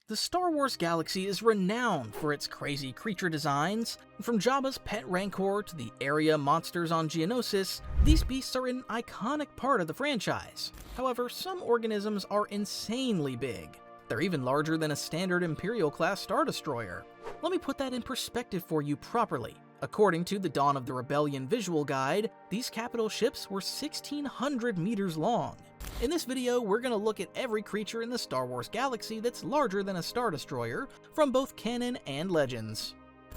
The Star Wars galaxy is renowned for its crazy creature designs. From Jabba's pet Rancor to the area monsters on Geonosis, these beasts are an iconic part of the franchise. However, some organisms are insanely big. They're even larger than a standard Imperial-Class Star Destroyer. Let me put that in perspective for you properly. According to the Dawn of the Rebellion visual guide, these capital ships were 1,600 meters long. In this video, we're going to look at every creature in the Star Wars galaxy that's larger than a Star Destroyer, from both canon and legends.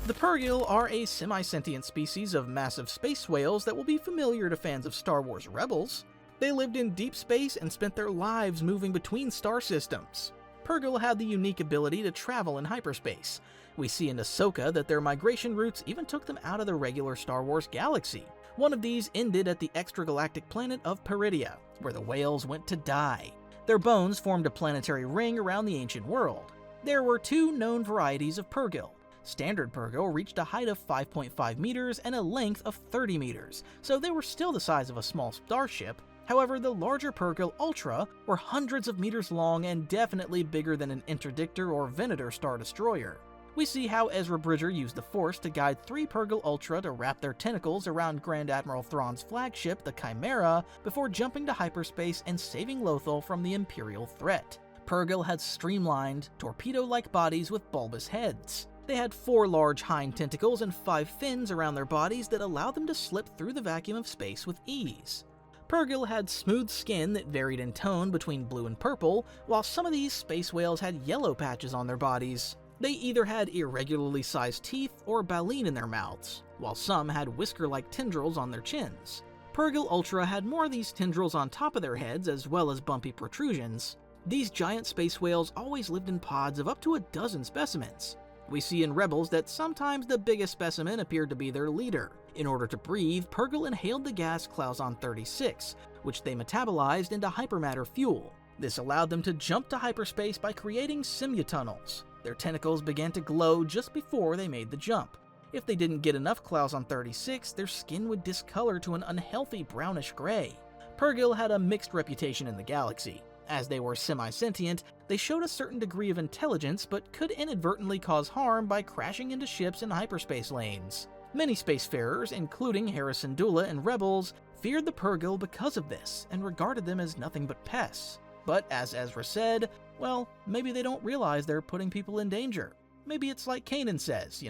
The Purrgil are a semi-sentient species of massive space whales that will be familiar to fans of Star Wars Rebels. They lived in deep space and spent their lives moving between star systems. Purrgil had the unique ability to travel in hyperspace. We see in Ahsoka that their migration routes even took them out of the regular Star Wars galaxy. One of these ended at the extragalactic planet of Peridea, where the whales went to die. Their bones formed a planetary ring around the ancient world. There were two known varieties of Purrgil. Standard Purrgil reached a height of 5.5 meters and a length of 30 meters, so they were still the size of a small starship. However, the larger Purrgil Ultra were hundreds of meters long and definitely bigger than an Interdictor or Venator Star Destroyer. We see how Ezra Bridger used the Force to guide 3 Purrgil Ultra to wrap their tentacles around Grand Admiral Thrawn's flagship, the Chimera, before jumping to hyperspace and saving Lothal from the Imperial threat. Purrgil had streamlined, torpedo-like bodies with bulbous heads. They had 4 large hind tentacles and 5 fins around their bodies that allowed them to slip through the vacuum of space with ease. Purrgil had smooth skin that varied in tone between blue and purple, while some of these space whales had yellow patches on their bodies. They either had irregularly sized teeth or baleen in their mouths, while some had whisker-like tendrils on their chins. Purrgil Ultra had more of these tendrils on top of their heads as well as bumpy protrusions. These giant space whales always lived in pods of up to a dozen specimens. We see in Rebels that sometimes the biggest specimen appeared to be their leader. In order to breathe, Purrgil inhaled the gas Clauson-36, which they metabolized into hypermatter fuel. This allowed them to jump to hyperspace by creating simutunnels. Their tentacles began to glow just before they made the jump. If they didn't get enough Clauson-36, their skin would discolor to an unhealthy brownish gray. Purrgil had a mixed reputation in the galaxy. As they were semi-sentient, they showed a certain degree of intelligence but could inadvertently cause harm by crashing into ships in hyperspace lanes. Many spacefarers, including Harrison Dula and Rebels, feared the Purrgil because of this and regarded them as nothing but pests. But as Ezra said, well, maybe they don't realize they're putting people in danger. Maybe it's like Kanan says,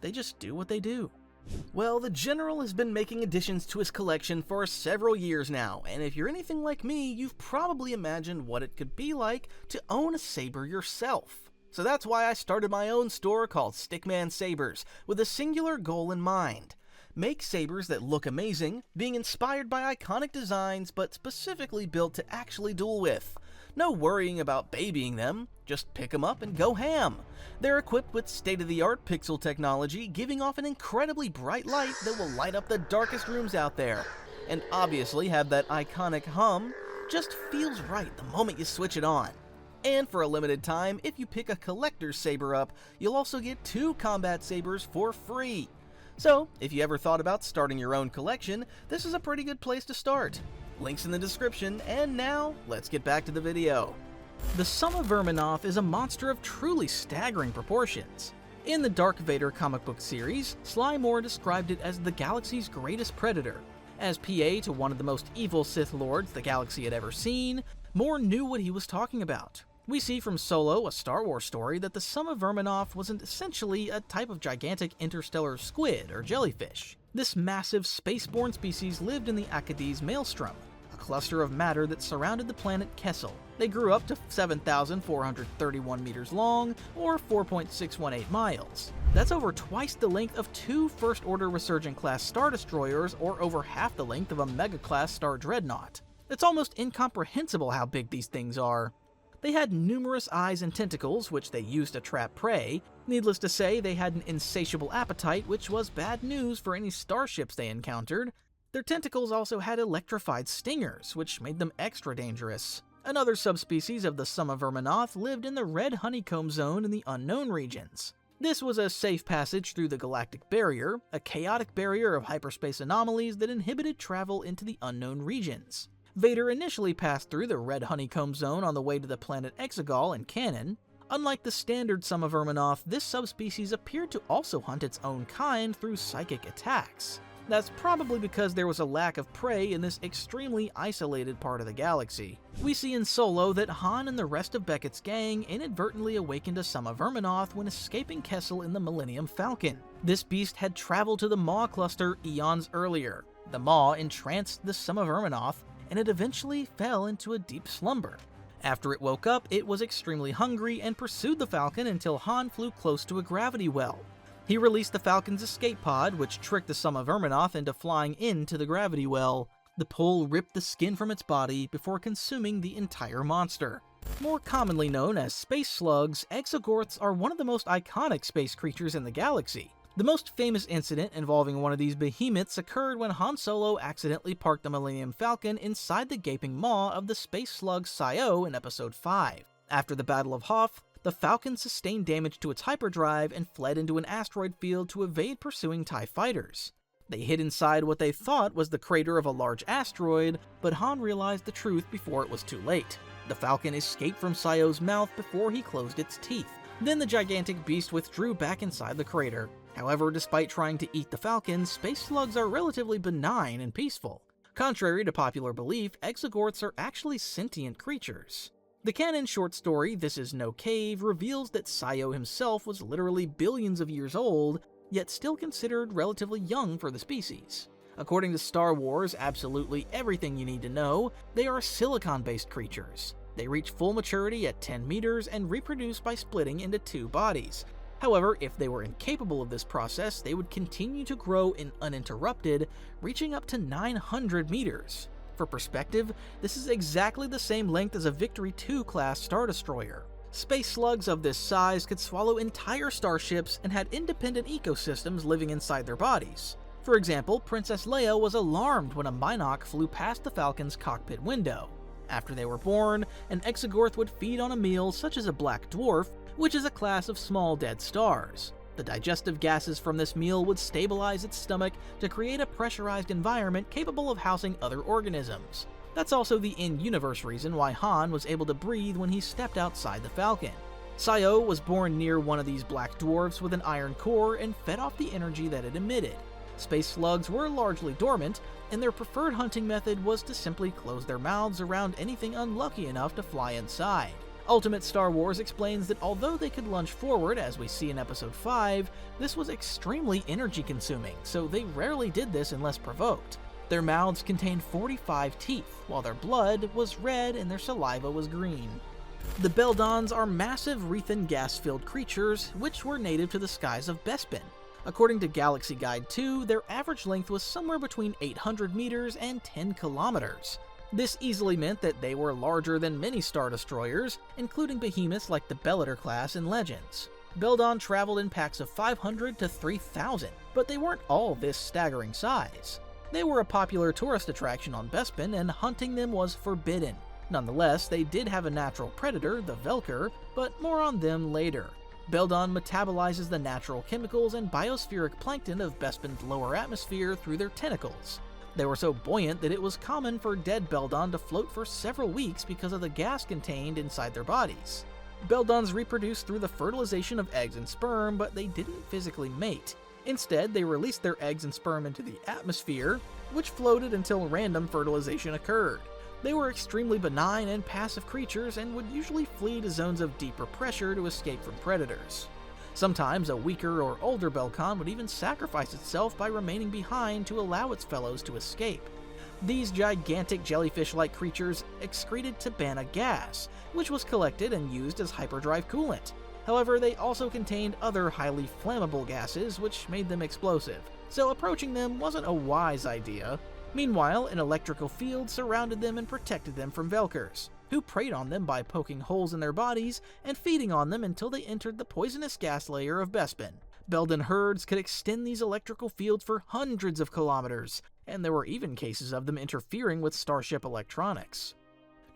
they just do what they do. Well, the General has been making additions to his collection for several years now, and if you're anything like me, you've probably imagined what it could be like to own a Saber yourself. So that's why I started my own store called Stickman Sabers, with a singular goal in mind. Make sabers that look amazing, being inspired by iconic designs but specifically built to actually duel with. No worrying about babying them, just pick them up and go ham. They're equipped with state-of-the-art pixel technology, giving off an incredibly bright light that will light up the darkest rooms out there. And obviously have that iconic hum, just feels right the moment you switch it on. And for a limited time, if you pick a collector's saber up, you'll also get 2 combat sabers for free. So, if you ever thought about starting your own collection, this is a pretty good place to start. Links in the description, and now, let's get back to the video. The Summa-Verminoth is a monster of truly staggering proportions. In the Dark Vader comic book series, Sly Moore described it as the galaxy's greatest predator. As PA to one of the most evil Sith Lords the galaxy had ever seen, Moore knew what he was talking about. We see from Solo, a Star Wars story, that the Summa-Verminoth was essentially a type of gigantic interstellar squid or jellyfish. This massive spaceborne species lived in the Akkadi's Maelstrom, a cluster of matter that surrounded the planet Kessel. They grew up to 7,431 meters long, or 4.618 miles. That's over twice the length of 2 First-Order Resurgent-class Star Destroyers, or over half the length of a Mega-class Star Dreadnought. It's almost incomprehensible how big these things are. They had numerous eyes and tentacles, which they used to trap prey. Needless to say, they had an insatiable appetite, which was bad news for any starships they encountered. Their tentacles also had electrified stingers, which made them extra dangerous. Another subspecies of the Summa-Verminoth lived in the Red Honeycomb Zone in the Unknown regions. This was a safe passage through the Galactic Barrier, a chaotic barrier of hyperspace anomalies that inhibited travel into the unknown regions. Vader initially passed through the Red Honeycomb Zone on the way to the planet Exogorth in canon. Unlike the standard Summa-Verminoth, this subspecies appeared to also hunt its own kind through psychic attacks. That's probably because there was a lack of prey in this extremely isolated part of the galaxy. We see in Solo that Han and the rest of Beckett's gang inadvertently awakened a Summa-Verminoth when escaping Kessel in the Millennium Falcon. This beast had traveled to the Maw cluster eons earlier. The Maw entranced the Summa-Verminoth, and it eventually fell into a deep slumber. After it woke up, it was extremely hungry and pursued the Falcon until Han flew close to a gravity well. He released the Falcon's escape pod, which tricked the Summa-Verminoth into flying into the gravity well. The pull ripped the skin from its body before consuming the entire monster. More commonly known as space slugs, Exogorths are one of the most iconic space creatures in the galaxy. The most famous incident involving one of these behemoths occurred when Han Solo accidentally parked the Millennium Falcon inside the gaping maw of the space slug Sio in Episode 5. After the Battle of Hoth, the Falcon sustained damage to its hyperdrive and fled into an asteroid field to evade pursuing TIE fighters. They hid inside what they thought was the crater of a large asteroid, but Han realized the truth before it was too late. The Falcon escaped from Sio's mouth before he closed its teeth. Then the gigantic beast withdrew back inside the crater. However, despite trying to eat the Falcon, space slugs are relatively benign and peaceful. Contrary to popular belief, Exogorths are actually sentient creatures. The canon short story, This Is No Cave, reveals that Sio himself was literally billions of years old, yet still considered relatively young for the species. According to Star Wars, absolutely everything you need to know, they are silicon-based creatures. They reach full maturity at 10 meters and reproduce by splitting into two bodies. However, if they were incapable of this process, they would continue to grow uninterrupted, reaching up to 900 meters. For perspective, this is exactly the same length as a Victory II-class Star Destroyer. Space slugs of this size could swallow entire starships and had independent ecosystems living inside their bodies. For example, Princess Leia was alarmed when a Mynock flew past the Falcon's cockpit window. After they were born, an Exogorth would feed on a meal such as a black dwarf, which is a class of small dead stars. The digestive gases from this meal would stabilize its stomach to create a pressurized environment capable of housing other organisms. That's also the in-universe reason why Han was able to breathe when he stepped outside the Falcon. Sio was born near one of these black dwarfs with an iron core and fed off the energy that it emitted. Space slugs were largely dormant, and their preferred hunting method was to simply close their mouths around anything unlucky enough to fly inside. Ultimate Star Wars explains that although they could lunge forward, as we see in Episode 5, this was extremely energy-consuming, so they rarely did this unless provoked. Their mouths contained 45 teeth, while their blood was red and their saliva was green. The Beldons are massive Rethan gas-filled creatures, which were native to the skies of Bespin. According to Galaxy Guide 2, their average length was somewhere between 800 meters and 10 kilometers. This easily meant that they were larger than many Star Destroyers, including behemoths like the Beldon class in Legends. Beldon traveled in packs of 500 to 3,000, but they weren't all this staggering size. They were a popular tourist attraction on Bespin, and hunting them was forbidden. Nonetheless, they did have a natural predator, the Velker, but more on them later. Beldon metabolizes the natural chemicals and biospheric plankton of Bespin's lower atmosphere through their tentacles. They were so buoyant that it was common for dead Beldon to float for several weeks because of the gas contained inside their bodies. Beldons reproduced through the fertilization of eggs and sperm, but they didn't physically mate. Instead, they released their eggs and sperm into the atmosphere, which floated until random fertilization occurred. They were extremely benign and passive creatures and would usually flee to zones of deeper pressure to escape from predators. Sometimes a weaker or older Belcon would even sacrifice itself by remaining behind to allow its fellows to escape. These gigantic jellyfish-like creatures excreted Tabana gas, which was collected and used as hyperdrive coolant. However, they also contained other highly flammable gases, which made them explosive, so approaching them wasn't a wise idea. Meanwhile, an electrical field surrounded them and protected them from Velkers, who preyed on them by poking holes in their bodies and feeding on them until they entered the poisonous gas layer of Bespin. Beldon herds could extend these electrical fields for hundreds of kilometers, and there were even cases of them interfering with starship electronics.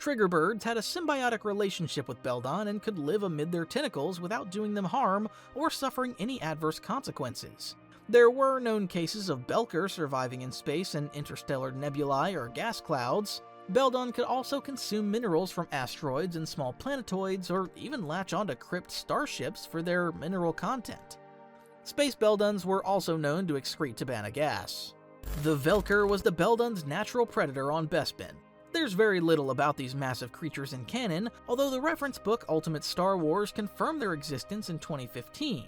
Triggerbirds had a symbiotic relationship with Beldon and could live amid their tentacles without doing them harm or suffering any adverse consequences. There were known cases of Belker surviving in space and interstellar nebulae or gas clouds. Beldon could also consume minerals from asteroids and small planetoids, or even latch onto crypt starships for their mineral content. Space Beldons were also known to excrete Tabana gas. The Velker was the Beldon's natural predator on Bespin. There's very little about these massive creatures in canon, although the reference book Ultimate Star Wars confirmed their existence in 2015.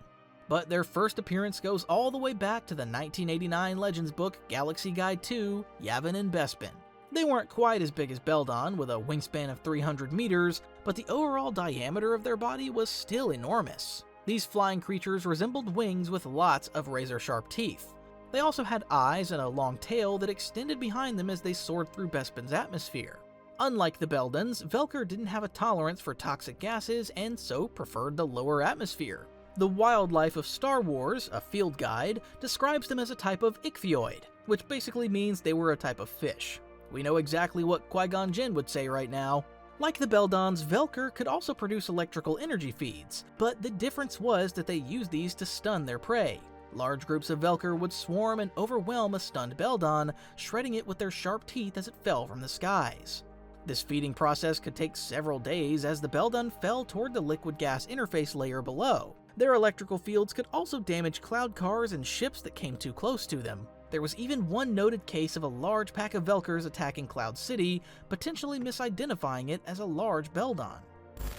But their first appearance goes all the way back to the 1989 Legends book Galaxy Guide 2, Yavin and Bespin. They weren't quite as big as Beldon, with a wingspan of 300 meters, but the overall diameter of their body was still enormous. These flying creatures resembled wings with lots of razor-sharp teeth. They also had eyes and a long tail that extended behind them as they soared through Bespin's atmosphere. Unlike the Beldons, Velker didn't have a tolerance for toxic gases and so preferred the lower atmosphere. The Wildlife of Star Wars, a field guide, describes them as a type of ichthyoid, which basically means they were a type of fish. We know exactly what Qui-Gon Jinn would say right now. Like the Beldons, Velker could also produce electrical energy feeds, but the difference was that they used these to stun their prey. Large groups of Velker would swarm and overwhelm a stunned Beldon, shredding it with their sharp teeth as it fell from the skies. This feeding process could take several days as the Beldon fell toward the liquid gas interface layer below. Their electrical fields could also damage cloud cars and ships that came too close to them. There was even one noted case of a large pack of Velkers attacking Cloud City, potentially misidentifying it as a large Beldon.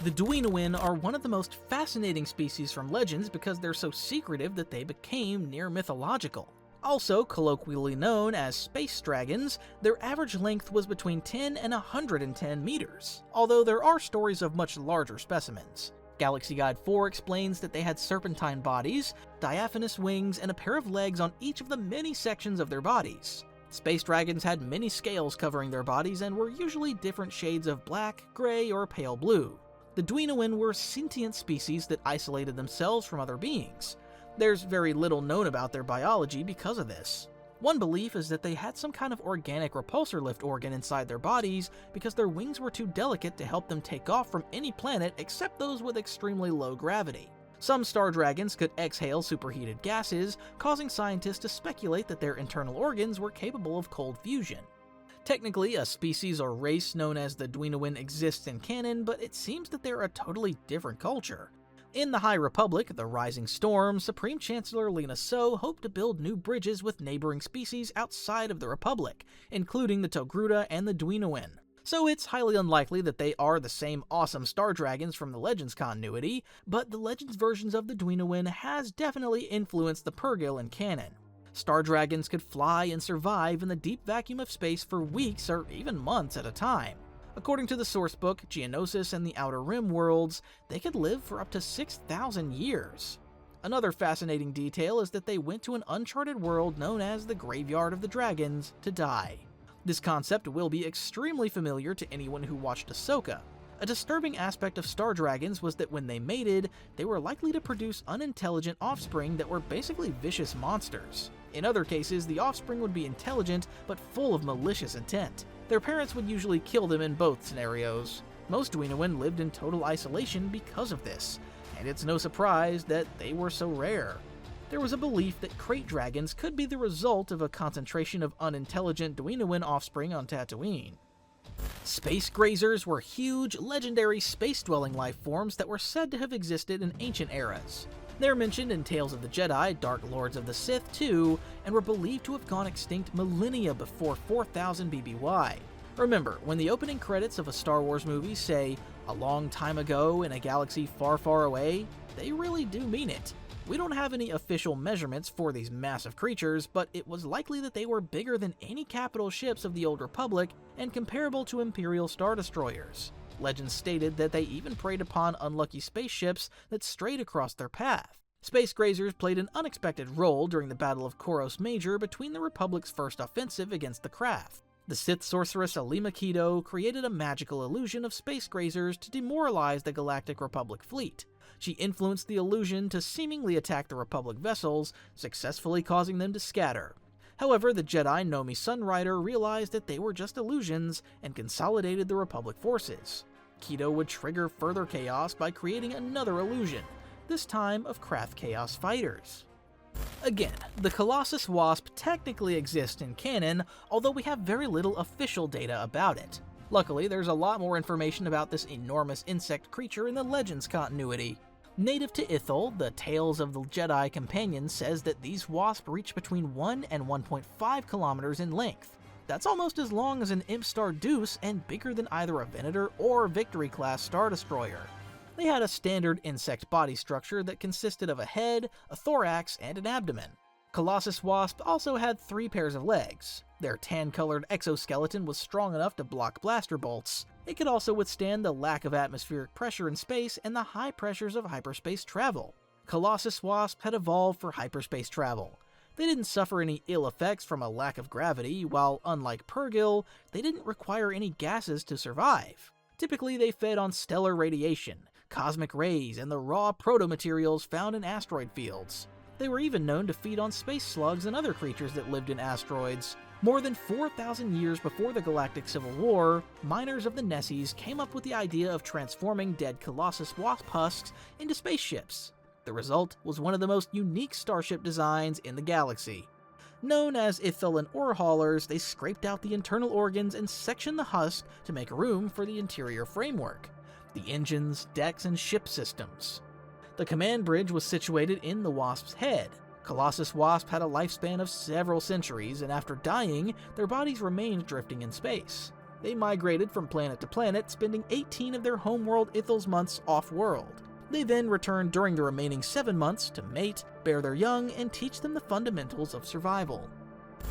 The Duinuogwuin are one of the most fascinating species from Legends because they're so secretive that they became near mythological. Also colloquially known as space dragons, their average length was between 10 and 110 meters, although there are stories of much larger specimens. Galaxy Guide 4 explains that they had serpentine bodies, diaphanous wings, and a pair of legs on each of the many sections of their bodies. Space dragons had many scales covering their bodies and were usually different shades of black, gray, or pale blue. The Duinuogwuin were sentient species that isolated themselves from other beings. There's very little known about their biology because of this. One belief is that they had some kind of organic repulsor lift organ inside their bodies because their wings were too delicate to help them take off from any planet except those with extremely low gravity. Some star dragons could exhale superheated gases, causing scientists to speculate that their internal organs were capable of cold fusion. Technically, a species or race known as the Duinuogwuin exists in canon, but it seems that they're a totally different culture. In the High Republic, the Rising Storm, Supreme Chancellor Lina So hoped to build new bridges with neighboring species outside of the Republic, including the Togruta and the Duinuogwuin. So it's highly unlikely that they are the same awesome star dragons from the Legends continuity, but the Legends versions of the Duinuogwuin has definitely influenced the Purrgil in canon. Star dragons could fly and survive in the deep vacuum of space for weeks or even months at a time. According to the sourcebook Geonosis and the Outer Rim Worlds, they could live for up to 6,000 years. Another fascinating detail is that they went to an uncharted world known as the Graveyard of the Dragons to die. This concept will be extremely familiar to anyone who watched Ahsoka. A disturbing aspect of star dragons was that when they mated, they were likely to produce unintelligent offspring that were basically vicious monsters. In other cases, the offspring would be intelligent but full of malicious intent. Their parents would usually kill them in both scenarios. Most Duinuogwuin lived in total isolation because of this, and it's no surprise that they were so rare. There was a belief that crate dragons could be the result of a concentration of unintelligent Duinuogwuin offspring on Tatooine. Space grazers were huge, legendary space-dwelling life forms that were said to have existed in ancient eras. They're mentioned in Tales of the Jedi, Dark Lords of the Sith too, and were believed to have gone extinct millennia before 4000 BBY. Remember, when the opening credits of a Star Wars movie say, "a long time ago in a galaxy far, far away," they really do mean it. We don't have any official measurements for these massive creatures, but it was likely that they were bigger than any capital ships of the Old Republic and comparable to Imperial Star Destroyers. Legends stated that they even preyed upon unlucky spaceships that strayed across their path. Space grazers played an unexpected role during the Battle of Koros Major between the Republic's first offensive against the craft. The Sith sorceress Alima Keto created a magical illusion of space grazers to demoralize the Galactic Republic fleet. She influenced the illusion to seemingly attack the Republic vessels, successfully causing them to scatter. However, the Jedi Nomi Sunrider realized that they were just illusions and consolidated the Republic forces. Keto would trigger further chaos by creating another illusion, this time of craft chaos fighters. Again, the Colossus Wasp technically exists in canon, although we have very little official data about it. Luckily, there's a lot more information about this enormous insect creature in the Legends continuity. Native to Ithil, the Tales of the Jedi Companion says that these wasps reach between 1 and 1.5 kilometers in length. That's almost as long as an Imp Star Deuce and bigger than either a Venator or Victory-Class Star Destroyer. They had a standard insect body structure that consisted of a head, a thorax, and an abdomen. Colossus Wasp also had 3 pairs of legs. Their tan-colored exoskeleton was strong enough to block blaster bolts. It could also withstand the lack of atmospheric pressure in space and the high pressures of hyperspace travel. Colossus Wasp had evolved for hyperspace travel. They didn't suffer any ill effects from a lack of gravity, while unlike Purrgil, they didn't require any gases to survive. Typically, they fed on stellar radiation, cosmic rays, and the raw proto-materials found in asteroid fields. They were even known to feed on space slugs and other creatures that lived in asteroids. More than 4,000 years before the Galactic Civil War, miners of the Nessies came up with the idea of transforming dead Colossus Wasp husks into spaceships. The result was one of the most unique starship designs in the galaxy. Known as Ithilien ore haulers, they scraped out the internal organs and sectioned the husk to make room for the interior framework, the engines, decks, and ship systems. The command bridge was situated in the Wasp's head. Colossus Wasp had a lifespan of several centuries, and after dying, their bodies remained drifting in space. They migrated from planet to planet, spending 18 of their homeworld Ithil's months off-world. They then returned during the remaining 7 months to mate, bear their young, and teach them the fundamentals of survival.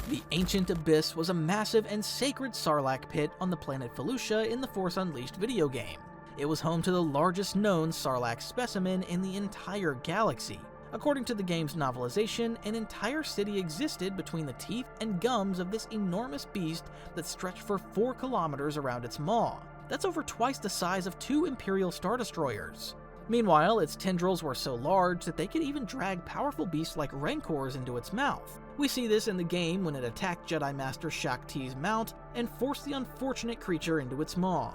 The Ancient Abyss was a massive and sacred Sarlacc pit on the planet Felucia in the Force Unleashed video game. It was home to the largest known Sarlacc specimen in the entire galaxy. According to the game's novelization, an entire city existed between the teeth and gums of this enormous beast that stretched for 4 kilometers around its maw. That's over twice the size of 2 Imperial Star Destroyers. Meanwhile, its tendrils were so large that they could even drag powerful beasts like Rancors into its mouth. We see this in the game when it attacked Jedi Master Shaak Ti's mount and forced the unfortunate creature into its maw.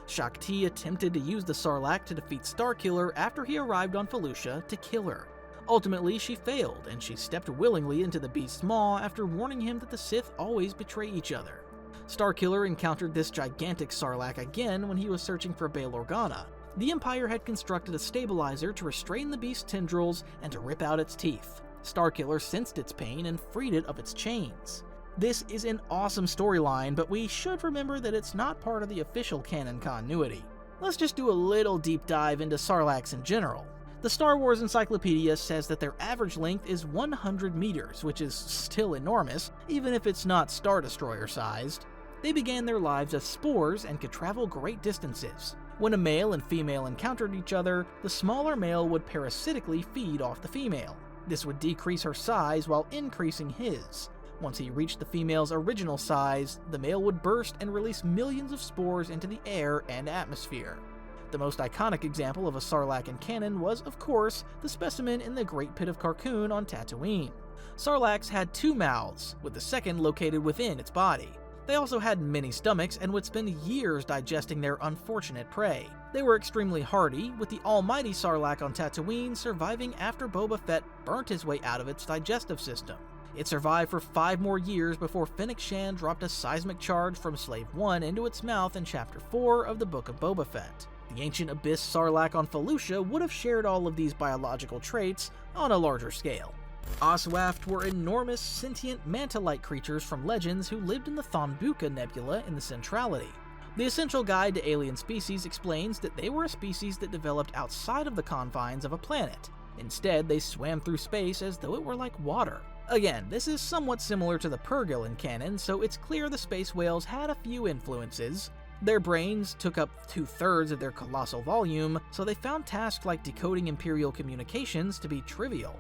Shaak Ti attempted to use the Sarlacc to defeat Starkiller after he arrived on Felucia to kill her. Ultimately, she failed, and she stepped willingly into the beast's maw after warning him that the Sith always betray each other. Starkiller encountered this gigantic Sarlacc again when he was searching for Bail Organa. The Empire had constructed a stabilizer to restrain the beast's tendrils and to rip out its teeth. Starkiller sensed its pain and freed it of its chains. This is an awesome storyline, but we should remember that it's not part of the official canon continuity. Let's just do a little deep dive into Sarlaccs in general. The Star Wars Encyclopedia says that their average length is 100 meters, which is still enormous, even if it's not Star Destroyer sized. They began their lives as spores and could travel great distances. When a male and female encountered each other, the smaller male would parasitically feed off the female. This would decrease her size while increasing his. Once he reached the female's original size, the male would burst and release millions of spores into the air and atmosphere. The most iconic example of a Sarlacc in canon was, of course, the specimen in the Great Pit of Carkoon on Tatooine. Sarlaccs had 2 mouths, with the second located within its body. They also had many stomachs and would spend years digesting their unfortunate prey. They were extremely hardy, with the almighty Sarlacc on Tatooine surviving after Boba Fett burnt his way out of its digestive system. It survived for 5 more years before Fennec Shand dropped a seismic charge from Slave 1 into its mouth in Chapter 4 of the Book of Boba Fett. The Ancient Abyss Sarlacc on Felucia would have shared all of these biological traits on a larger scale. Oswaft were enormous, sentient, manta-like creatures from Legends who lived in the Thonbuca Nebula in the Centrality. The Essential Guide to Alien Species explains that they were a species that developed outside of the confines of a planet. Instead, they swam through space as though it were like water. Again, this is somewhat similar to the Purrgil in canon, so it's clear the space whales had a few influences. Their brains took up 2/3 of their colossal volume, so they found tasks like decoding Imperial communications to be trivial.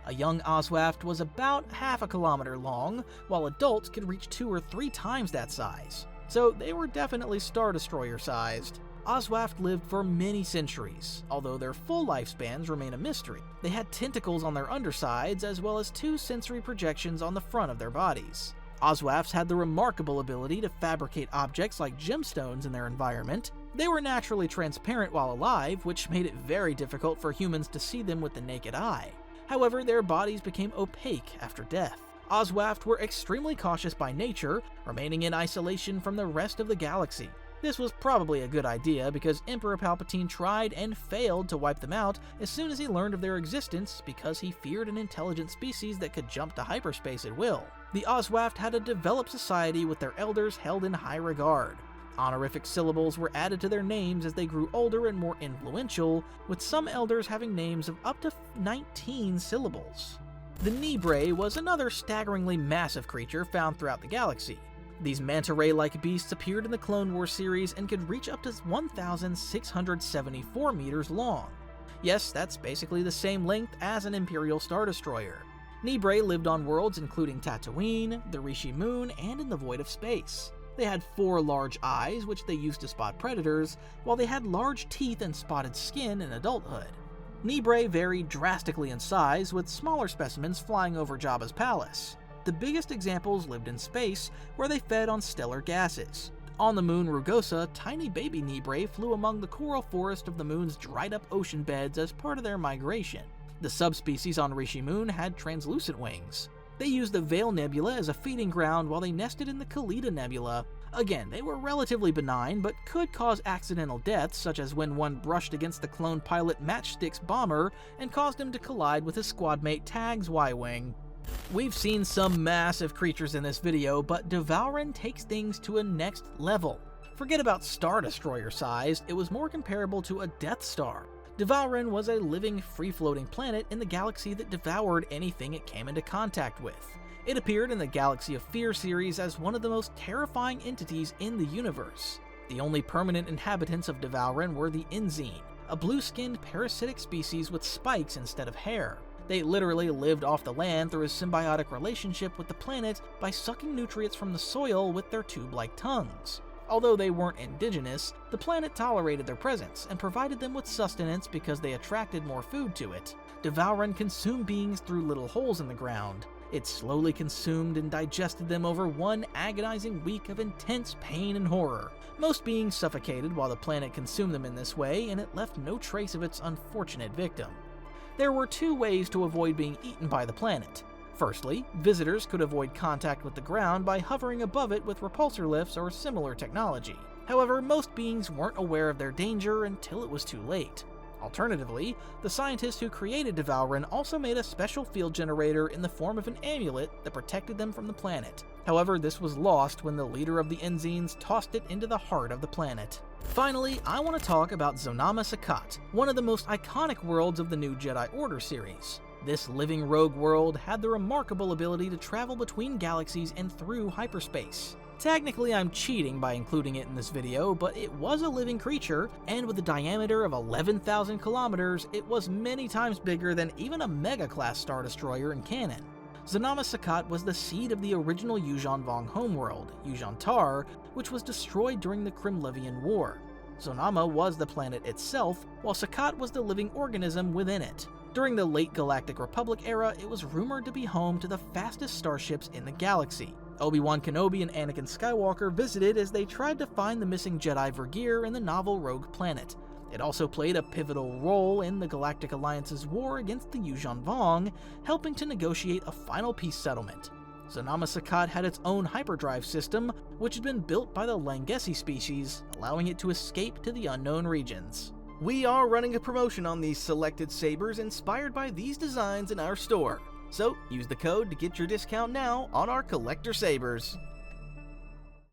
A young Oswaft was about half a kilometer long, while adults could reach 2 or 3 times that size. So they were definitely Star Destroyer sized. Oswaft lived for many centuries, although their full lifespans remain a mystery. They had tentacles on their undersides, as well as 2 sensory projections on the front of their bodies. Oswafts had the remarkable ability to fabricate objects like gemstones in their environment. They were naturally transparent while alive, which made it very difficult for humans to see them with the naked eye. However, their bodies became opaque after death. Oswaft were extremely cautious by nature, remaining in isolation from the rest of the galaxy. This was probably a good idea because Emperor Palpatine tried and failed to wipe them out as soon as he learned of their existence because he feared an intelligent species that could jump to hyperspace at will. The Oswaft had a developed society with their elders held in high regard. Honorific syllables were added to their names as they grew older and more influential, with some elders having names of up to 19 syllables. The Nebre was another staggeringly massive creature found throughout the galaxy. These manta-ray-like beasts appeared in the Clone Wars series and could reach up to 1,674 meters long. Yes, that's basically the same length as an Imperial Star Destroyer. Nebre lived on worlds including Tatooine, the Rishi Moon, and in the void of space. They had 4 large eyes, which they used to spot predators, while they had large teeth and spotted skin in adulthood. Nebre varied drastically in size, with smaller specimens flying over Jabba's palace. The biggest examples lived in space, where they fed on stellar gases. On the moon Rugosa, tiny baby Nebre flew among the coral forest of the moon's dried-up ocean beds as part of their migration. The subspecies on Rishi Moon had translucent wings. They used the Veil Nebula as a feeding ground while they nested in the Kalita Nebula. Again, they were relatively benign, but could cause accidental deaths, such as when one brushed against the clone pilot Matchstick's bomber and caused him to collide with his squadmate Tag's Y-Wing. We've seen some massive creatures in this video, but Devourin takes things to a next level. Forget about Star Destroyer size, it was more comparable to a Death Star. Devourin was a living, free-floating planet in the galaxy that devoured anything it came into contact with. It appeared in the Galaxy of Fear series as one of the most terrifying entities in the universe. The only permanent inhabitants of Devourin were the Enzine, a blue-skinned parasitic species with spikes instead of hair. They literally lived off the land through a symbiotic relationship with the planet by sucking nutrients from the soil with their tube-like tongues. Although they weren't indigenous, the planet tolerated their presence and provided them with sustenance because they attracted more food to it. Devourin consumed beings through little holes in the ground. It slowly consumed and digested them over one agonizing week of intense pain and horror. Most beings suffocated while the planet consumed them in this way, and it left no trace of its unfortunate victim. There were 2 ways to avoid being eaten by the planet. Firstly, visitors could avoid contact with the ground by hovering above it with repulsor lifts or similar technology. However, most beings weren't aware of their danger until it was too late. Alternatively, the scientists who created Devourin also made a special field generator in the form of an amulet that protected them from the planet. However, this was lost when the leader of the Enzines tossed it into the heart of the planet. Finally, I want to talk about Zonama Sekot, one of the most iconic worlds of the New Jedi Order series. This living rogue world had the remarkable ability to travel between galaxies and through hyperspace. Technically, I'm cheating by including it in this video, but it was a living creature, and with a diameter of 11,000 kilometers, it was many times bigger than even a Mega-Class Star Destroyer in canon. Zonama Sekot was the seed of the original Yuuzhan Vong homeworld, Yuuzhan Tar, which was destroyed during the Krimlevian War. Zonama was the planet itself, while Sekot was the living organism within it. During the late Galactic Republic era, it was rumored to be home to the fastest starships in the galaxy. Obi-Wan Kenobi and Anakin Skywalker visited as they tried to find the missing Jedi Purrgil in the novel Rogue Planet. It also played a pivotal role in the Galactic Alliance's war against the Yuuzhan Vong, helping to negotiate a final peace settlement. Zonama Sekot had its own hyperdrive system, which had been built by the Langesi species, allowing it to escape to the unknown regions. We are running a promotion on these selected sabers inspired by these designs in our store, so use the code to get your discount now on our collector sabers.